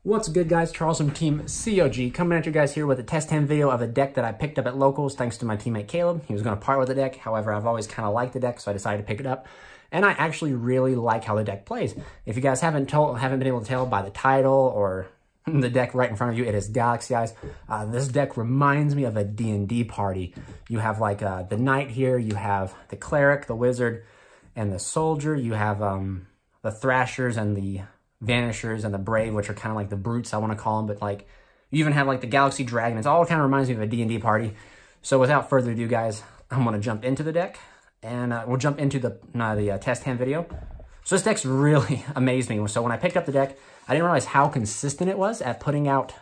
What's good, guys? Charles from Team COG coming at you guys here with a test hand video of a deck that I picked up at Locals thanks to my teammate Caleb. He was going to part with the deck. However, I've always kind of liked the deck, so I decided to pick it up. And I actually really like how the deck plays. If you guys haven't been able to tell by the title or the deck right in front of you, it is Galaxy Eyes. This deck reminds me of a D&D party. You have like the Knight here, you have the Cleric, the Wizard, and the Soldier. You have the Thrashers and the Vanishers and the Brave, which are kind of like the brutes, I want to call them, but like you even have like the Galaxy Dragon. It all kind of reminds me of a D&D party. So without further ado, guys, I'm going to jump into the deck and we'll jump into the test hand video. So this deck's really amazed me. So when I picked up the deck, I didn't realize how consistent it was at putting out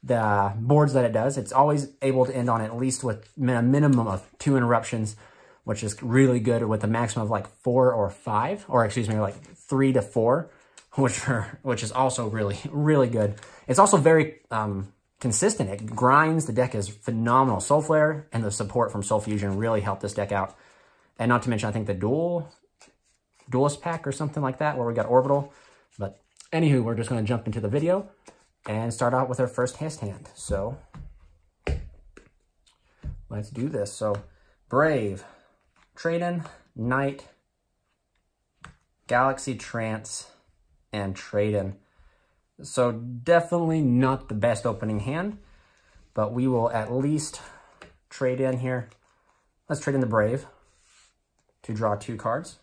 the boards that it does. It's always able to end on at least with a minimum of 2 interruptions, which is really good, with a maximum of like 4 or 5, or excuse me, like 3 to 4. Which is also really, really good. It's also very consistent. It grinds. The deck is phenomenal. Soul Flare and the support from Soul Fusion really helped this deck out. And not to mention, I think the Duelist pack or something like that, where we got Orbital. But anywho, we're just going to jump into the video and start out with our first test hand. So let's do this. So Brave, Trade-in, Knight, Galaxy Trance, and Trade-in. So definitely not the best opening hand, but we will at least trade in here. Let's trade in the Brave to draw 2 cards.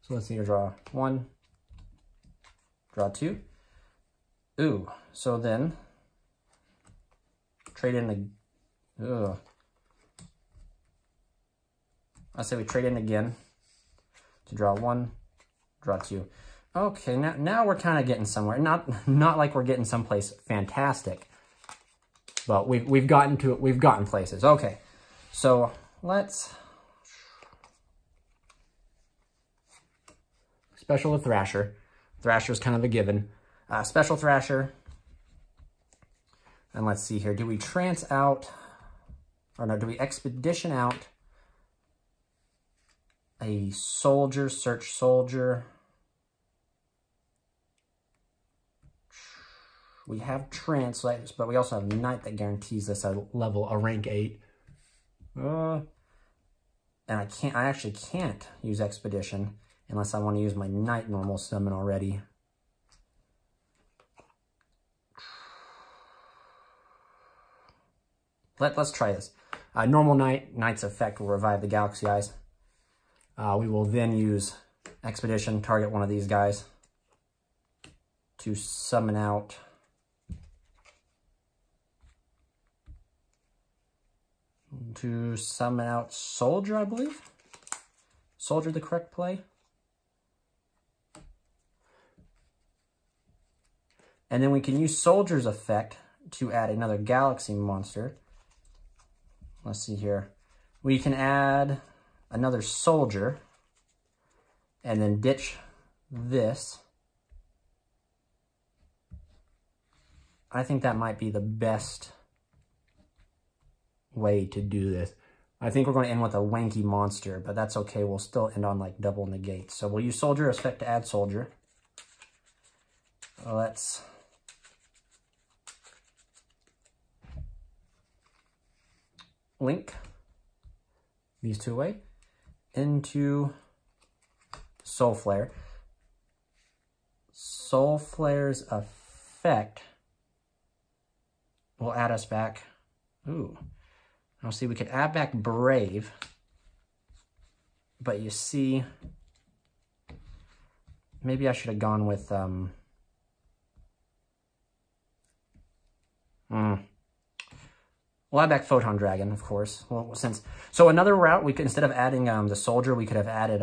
So let's see here, draw 1, draw 2. Ooh, so then trade in the, I say we trade in again to draw 1, draw 2. Okay, now we're kind of getting somewhere. Not like we're getting someplace fantastic, but we've gotten places. Okay, so let's special with Thrasher. Thrasher's kind of a given. Special Thrasher, and let's see here. Do we trance out, or no? Do we expedition out a Soldier? Search Soldier. We have Trance, but we also have Knight that guarantees us a rank 8. And I actually can't use Expedition unless I want to use my Knight normal summon already. Let's try this. Normal Knight's effect will revive the Galaxy Eyes. We will then use Expedition, target one of these guys to summon out Soldier, I believe. Soldier, the correct play. And then we can use Soldier's effect to add another Galaxy monster. Let's see here. We can add another Soldier and then ditch this. I think that might be the best way to do this. I think we're going to end with a wanky monster, but that's okay. We'll still end on like double negate. So we'll use Soldier effect to add Soldier. Let's link these 2 away into Soul Flare. Soul Flare's effect will add us back. Ooh. Now see, we could add back Brave, but you see, maybe I should have gone with, we'll add back Photon Dragon, of course. Well, so another route, we could, instead of adding the Soldier, we could have added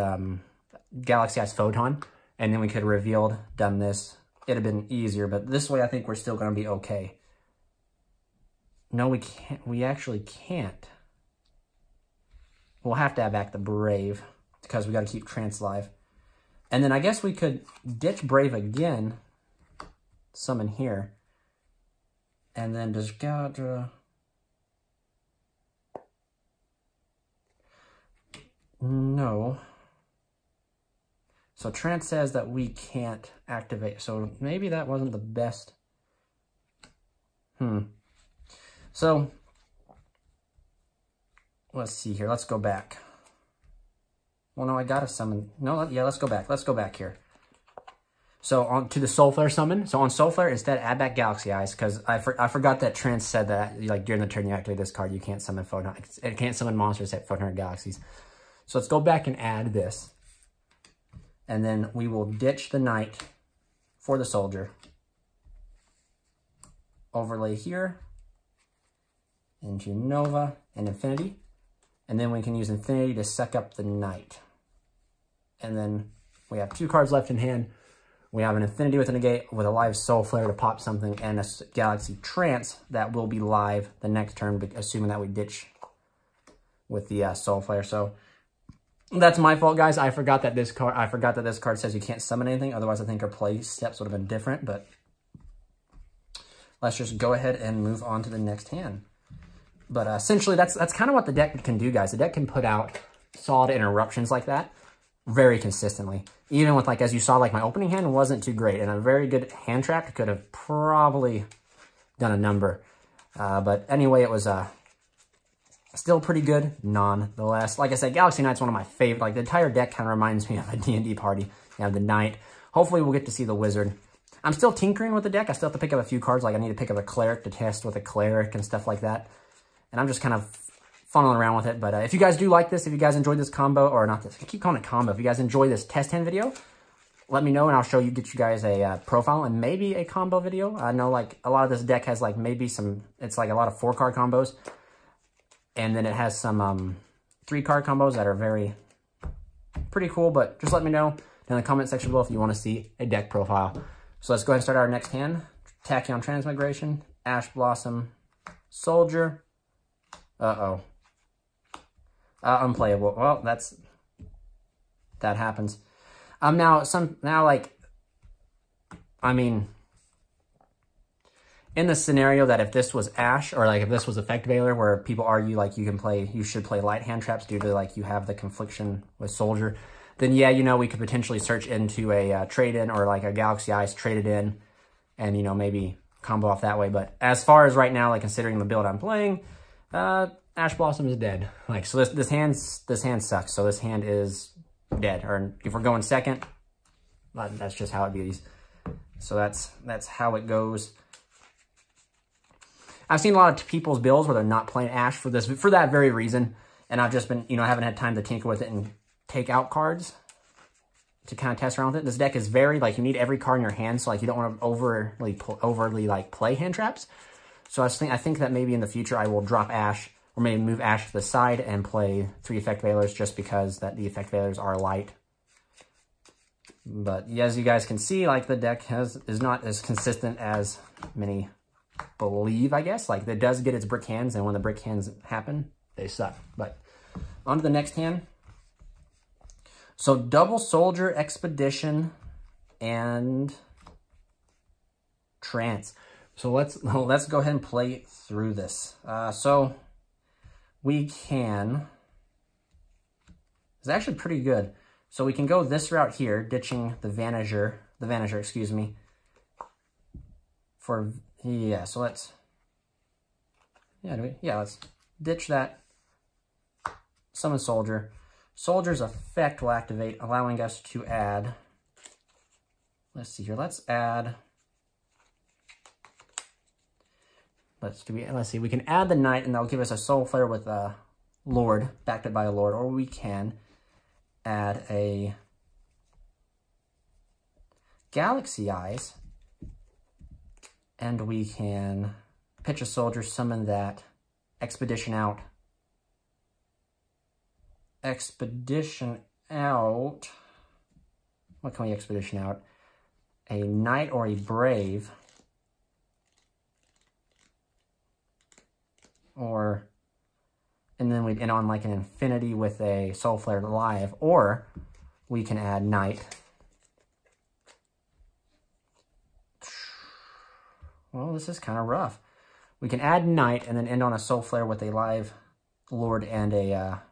Galaxy Eyes Photon, and then we could have done this. It'd have been easier, but this way I think we're still going to be okay. No, we can't. We actually can't. We'll have to add back the Brave because we got to keep Trance alive. And then I guess we could ditch Brave again, summon here, and then just got. No. So Trance says that we can't activate. So maybe that wasn't the best. So let's see here. Let's go back. Well, no, I gotta summon. No, yeah, let's go back. Let's go back here. So on to the Soul Flare summon. So on Soul Flare, instead add back Galaxy Eyes, because I forgot that Trance said that like during the turn you activate this card, you can't summon it can't summon monsters at Photon Galaxies. So let's go back and add this. And then we will ditch the Knight for the Soldier. Overlay here into Nova and Infinity. And then we can use Infinity to suck up the Knight. And then we have 2 cards left in hand. We have an Infinity with a negate with a live Soul Flare to pop something, and a Galaxy Trance that will be live the next turn, assuming that we ditch with the Soul Flare. So that's my fault, guys. I forgot that this card says you can't summon anything. Otherwise, I think our play steps would have been different. But let's just go ahead and move on to the next hand. But essentially, that's kind of what the deck can do, guys. The deck can put out solid interruptions like that very consistently. Even with, like, as you saw, like, my opening hand wasn't too great. And a very good hand trap could have probably done a number. But anyway, it was still pretty good nonetheless. Like I said, Galaxy Knight's one of my favorite. Like, the entire deck kind of reminds me of a D&D party. You have the Knight. Hopefully, we'll get to see the Wizard. I'm still tinkering with the deck. I still have to pick up a few cards. Like, I need to pick up a Cleric to test with a Cleric and stuff like that. And I'm just kind of funneling around with it. But if you guys do like this, if you guys enjoyed this combo, or not this, I keep calling it combo. If you guys enjoy this test hand video, let me know and I'll get you guys a profile and maybe a combo video. I know like a lot of this deck has like maybe some, it's like a lot of 4-card combos. And then it has some 3-card combos that are pretty cool. But just let me know in the comment section below if you want to see a deck profile. So let's go ahead and start our next hand. Tachyon Transmigration, Ash Blossom, Soldier. Uh-oh. Unplayable. Well, that happens. I mean, in the scenario that if this was Ash, or like if this was Effect Veiler, where people argue like you should play light hand traps due to like you have the confliction with Soldier, then yeah, you know, we could potentially search into a trade-in or like a Galaxy Eyes traded in and, you know, maybe combo off that way. But as far as right now, like considering the build I'm playing, Ash Blossom is dead. Like, so this hand sucks. So this hand is dead. Or if we're going second, that's just how it beauties. So that's how it goes. I've seen a lot of people's builds where they're not playing Ash for that very reason. And I've just been, you know, I haven't had time to tinker with it and take out cards to kind of test around with it. This deck is very, like, you need every card in your hand. So, like, you don't want to overly like, play hand traps. So I think that maybe in the future I will drop Ash, or maybe move Ash to the side and play 3 Effect Veilers just because the Effect Veilers are light. But as you guys can see, like the deck is not as consistent as many believe, I guess. Like it does get its brick hands, and when the brick hands happen, they suck. But on to the next hand. So double Soldier, Expedition, and Trance. So let's go ahead and play through this. So we can, it's actually pretty good. So we can go this route here, ditching the Vanisher, excuse me. So let's ditch that. Summon Soldier. Soldier's effect will activate, allowing us to add, let's see here, let's see, we can add the Knight, and that'll give us a Soul Flare with a Lord, backed up by a Lord, or we can add a Galaxy Eyes, and we can pitch a Soldier, summon that, Expedition out. What can we Expedition out? A Knight or a Brave. And then we'd end on like an Infinity with a Soul Flare live, or we can add Knight. Well, this is kind of rough. We can add Knight and then end on a Soul Flare with a live Lord and a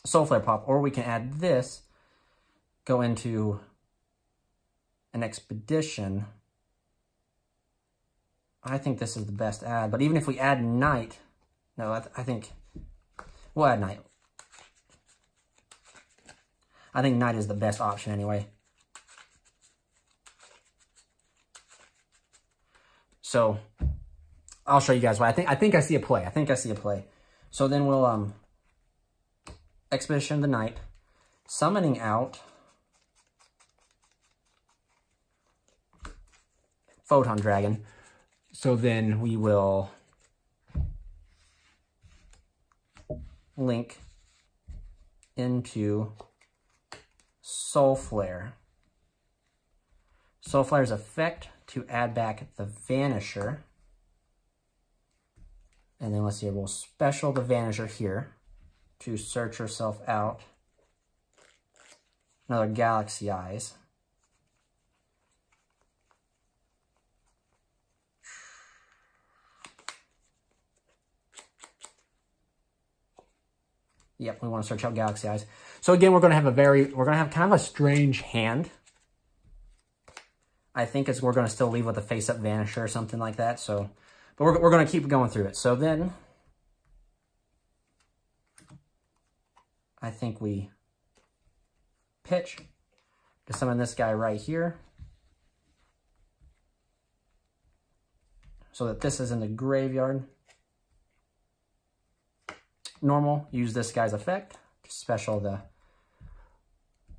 Soul Flare pop, or we can add this, go into an expedition, I think this is the best add. But even if we add Knight, no, I think we'll add Knight. I think Knight is the best option anyway. So I'll show you guys why. I think I see a play. I think I see a play. So then we'll Expedition the Knight, summoning out Photon Dragon. So then we will link into Soul Flare. Soul Flare's effect to add back the Vanisher. And then let's see, we'll special the Vanisher here to search herself out. Another Galaxy Eyes. Yep, we want to search out Galaxy Eyes. So again, we're going to have kind of a strange hand. I think we're going to still leave with a face-up Vanisher or something like that. So, but we're going to keep going through it. So then, I think we pitch to summon this guy right here, so that this is in the graveyard. Normal, use this guy's effect to special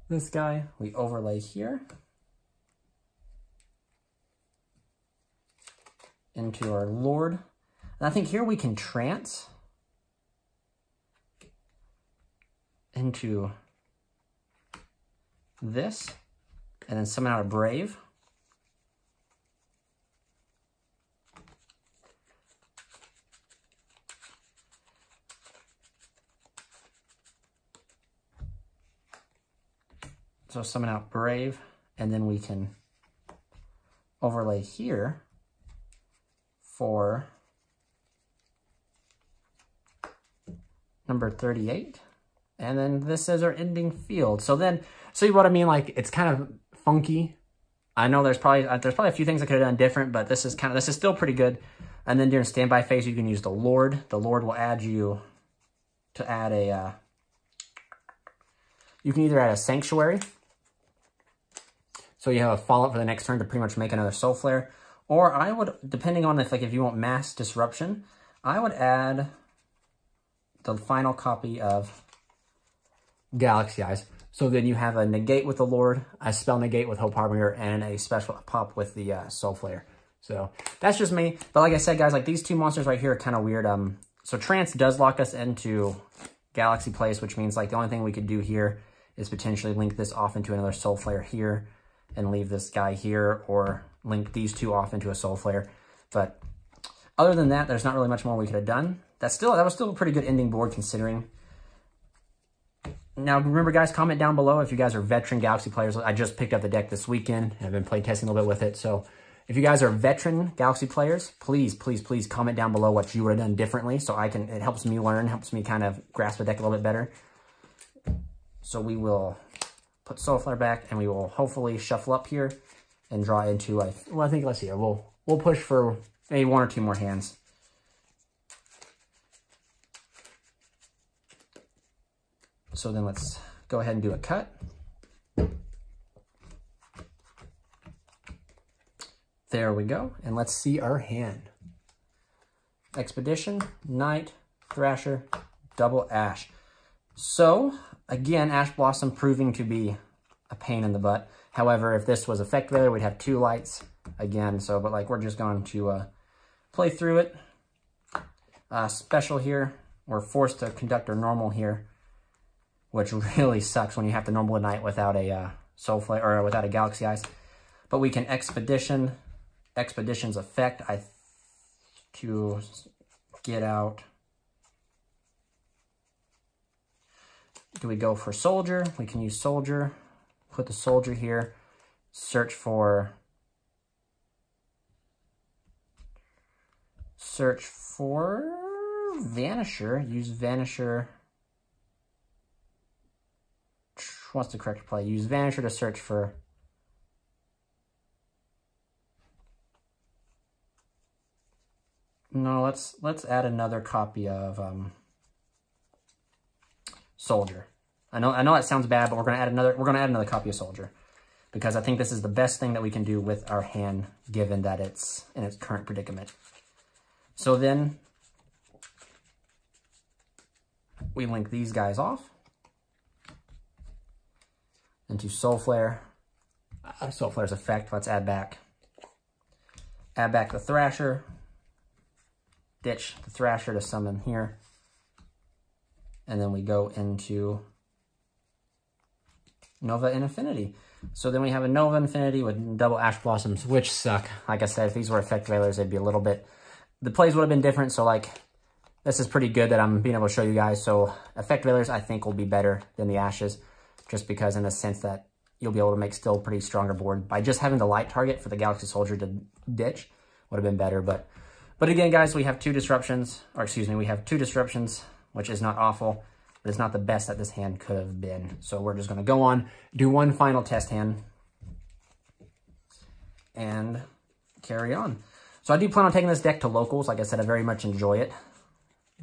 this guy. We overlay here into our Lord. And I think here we can trance into this and then summon out a Brave. So summon out Brave, and then we can overlay here for number 38. And then this is our ending field. So then, see what I mean? Like, it's kind of funky. I know there's probably a few things I could have done different, but this is still pretty good. And then during standby phase, you can use the Lord. The Lord will add you to add a, you can either add a Sanctuary. So you have a follow-up for the next turn to pretty much make another Soul Flare. Or I would, depending on if you want Mass Disruption, I would add the final copy of Galaxy Eyes. So then you have a negate with the Lord, a spell negate with Hope Harbinger, and a special pop with the Soul Flare. So that's just me. But like I said, guys, like these two monsters right here are kind of weird. So Trance does lock us into Galaxy Place, which means like the only thing we could do here is potentially link this off into another Soul Flare here and leave this guy here, or link these two off into a Soul Flare. But other than that, there's not really much more we could have done. That was still a pretty good ending board considering. Now, remember, guys, comment down below if you guys are veteran Galaxy players. I just picked up the deck this weekend. I've been play testing a little bit with it. So if you guys are veteran Galaxy players, please, please, please comment down below what you would have done differently, so it helps me learn, helps me kind of grasp the deck a little bit better. So we will put Soul Flare back, and we will hopefully shuffle up here and draw into, well, I think, let's see, we'll push for maybe one or two more hands. So then let's go ahead and do a cut. There we go. And let's see our hand. Expedition, Knight, Thrasher, double Ash. So, again, Ash Blossom proving to be a pain in the butt. However, if this was effect failure, we'd have two lights again. So, but like, we're just going to play through it. Special here. We're forced to conduct our normal here, which really sucks when you have to normal a Knight without a Soul Flare, or without a Galaxy Eyes. But we can Expedition's effect to get out. Do we go for Soldier? We can use Soldier. Put the Soldier here. Search for Vanisher. Use Vanisher. what's the correct play? Use Vanisher to search for... No, let's add another copy of Soldier. I know that sounds bad, but we're gonna add another copy of Soldier, because I think this is the best thing that we can do with our hand, given that it's in its current predicament. So then we link these guys off into Soul Flare. Soul Flare's effect. Let's add back the Thrasher. Ditch the Thrasher to summon here. And then we go into Nova and Infinity. So then we have a Nova Infinity with double Ash Blossoms, which suck. Like I said, if these were Effect Veilers, they'd be a little bit... The plays would have been different, so like, this is pretty good that I'm being able to show you guys. So Effect Veilers, I think, will be better than the Ashes, just because in the sense that you'll be able to make still pretty stronger board. By just having the light target for the Galaxy Soldier to ditch would have been better, but again, guys, we have two disruptions, which is not awful, but it's not the best that this hand could have been. So we're just going to go on, do one final test hand, and carry on. So I do plan on taking this deck to locals. Like I said, I very much enjoy it,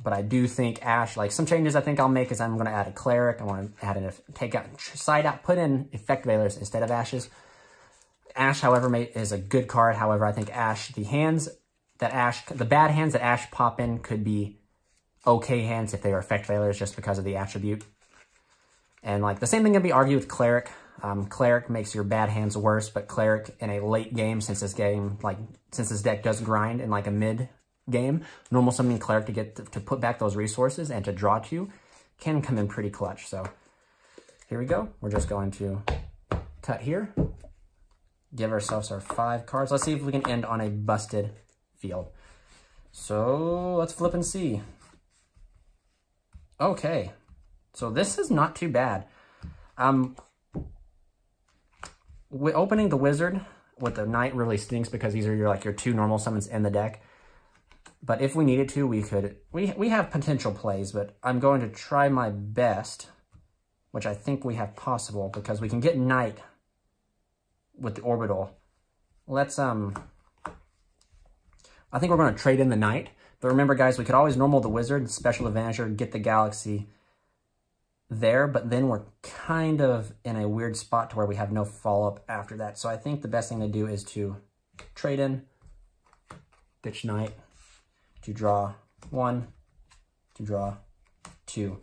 but I do think Ash, like some changes I think I'll make is I'm going to add a Cleric. I want to add put in Effect Veilers instead of Ashes. Ash, however, is a good card. However, I think Ash, the bad hands that Ash pop in could be okay hands if they are Effect Veilers just because of the attribute. And like the same thing can be argued with Cleric. Cleric makes your bad hands worse, but Cleric in a late game, since this deck does grind in like a mid game, normal summoning Cleric to put back those resources and to draw two can come in pretty clutch. So here we go. We're just going to cut here, give ourselves our 5 cards. Let's see if we can end on a busted field. So let's flip and see. Okay, so this is not too bad. Opening the Wizard with the Knight really stinks because these are your 2 normal summons in the deck. But if we needed to, we have potential plays, but I'm going to try my best, which I think we have possible, because we can get Knight with the Orbital. Let's I think we're going to trade in the Knight. But remember, guys, we could always normal the Wizard, special the Vanisher, get the Galaxy there. But then we're kind of in a weird spot to where we have no follow-up after that. So I think the best thing to do is to trade in, ditch Knight, to draw 1, to draw 2.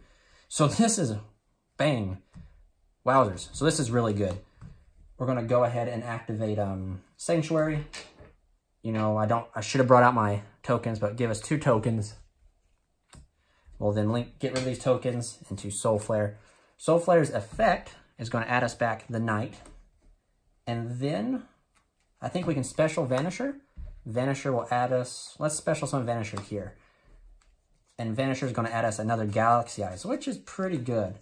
So this is, bang, wowzers. So this is really good. We're going to go ahead and activate Sanctuary. You know, I should have brought out my tokens, but give us 2 tokens. We'll then get rid of these tokens into Soul Flare. Soul Flare's effect is going to add us back the Knight. And then I think we can special Vanisher. Vanisher will add us, let's special summon Vanisher here. And Vanisher is going to add us another Galaxy Eyes, which is pretty good.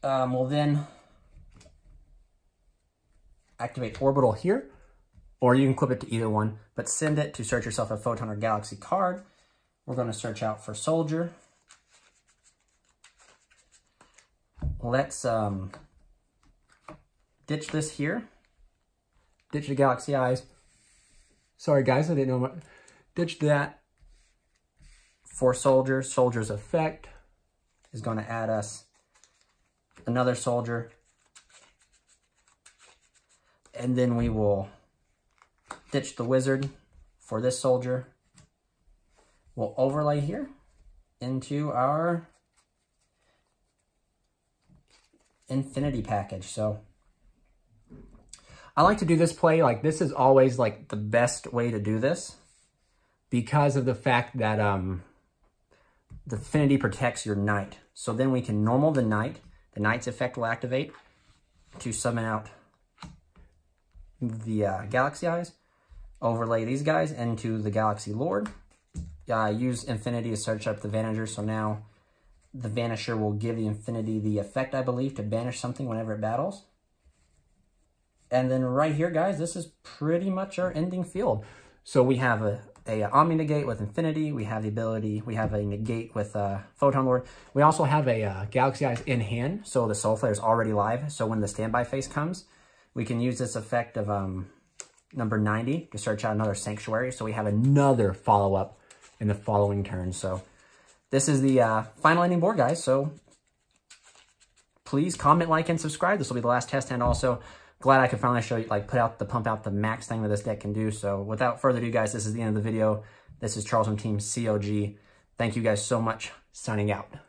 We'll then activate Orbital here, or you can equip it to either one, but send it to search yourself a Photon or Galaxy card. We're going to search out for Soldier. Let's ditch this here. Ditch the Galaxy Eyes. Sorry guys, I didn't know. Ditch that for Soldier. Soldier's effect is going to add us another Soldier. And then we will ditch the Wizard for this Soldier. We'll overlay here into our Infinity package. So I like to do this play, like this is always like the best way to do this because of the fact that the Infinity protects your Knight. So then we can normal the Knight. The Knight's effect will activate to summon out the Galaxy Eyes, overlay these guys into the Galaxy Lord. Use Infinity to search up the Vanisher, so now the Vanisher will give the Infinity the effect, I believe, to banish something whenever it battles. And then right here, guys, this is pretty much our ending field. So we have a Omni Negate with Infinity. We have the ability, we have a Negate with Photon Lord. We also have a Galaxy Eyes in hand, so the Soul Flare is already live. So when the standby phase comes, we can use this effect of number 90 to search out another Sanctuary. So we have another follow-up in the following turn. So this is the final ending board, guys. So please comment, like, and subscribe. This will be the last test hand also. Glad I could finally show you, like, pump out the max thing that this deck can do. So without further ado, guys, this is the end of the video. This is Charles from Team COG. Thank you guys so much. Signing out.